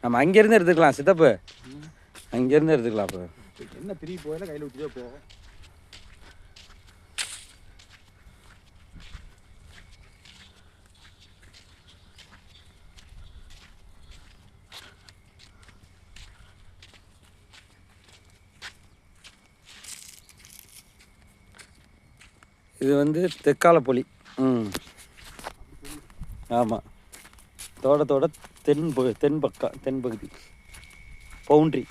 நம்ம அங்கேருந்து எடுத்துக்கலாம் சித்தப்பு, அங்கேருந்து எடுத்துக்கலாம். அப்போ என்ன திரும்பி போயில கையில் ஊற்றியே போ. இது வந்து தெற்காலப்பொலி. ஆமாம், தோட்டத்தோட தென்பகுதி பவுண்ட்ரி.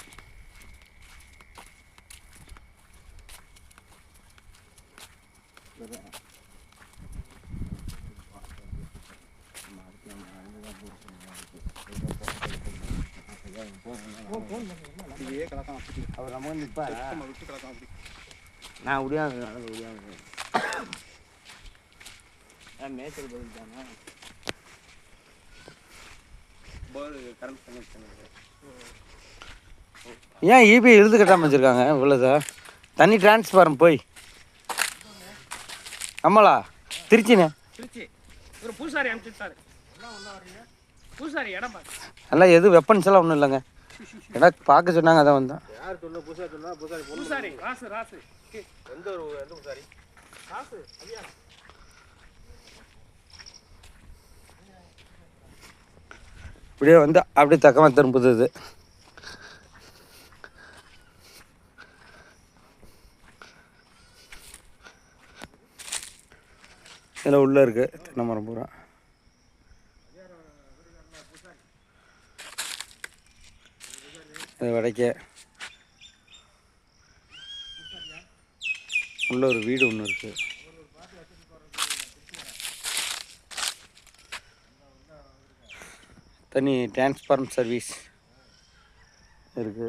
அவர் நம்ம வந்து இப்போ விட்டு கிடக்கும். அப்படி நான் முடியாது, நடந்து முடியாது. மேய்ச்சல் பதில் தானே கரண்ட் கனெக்ஷன். ஏன் ஈபி இழுத்து கட்டாமல் வச்சுருக்காங்க இவ்வளோ சார்? தண்ணி டிரான்ஸ்ஃபார்ம் போய் ஆமாலா திருச்சிண்ணே. திருச்சி ஒரு பூசாரி அனுப்பிச்சுட்டாரு. பூசாரி இடம் பார்த்து நல்லா எதுவும் வெப்பன்ஸ் எல்லாம் ஒன்றும் இல்லைங்க. இடம் பார்க்க சொன்னாங்க, அதான் வந்தேன். யார் சொன்னா? பூசாரி சொன்னா? பூசாரி ராசு எந்த பூசாரி? ராசு ஐயா. இப்படியே வந்து அப்படியே தக்கமாக திரும்புது. இது இதில் உள்ளே இருக்குது தென்னை மரம் பூரா. இது வடைக்க உள்ள ஒரு வீடு ஒன்று இருக்குது. தனி டிரான்ஸ்ஃபார்ம் சர்வீஸ் இருக்குது.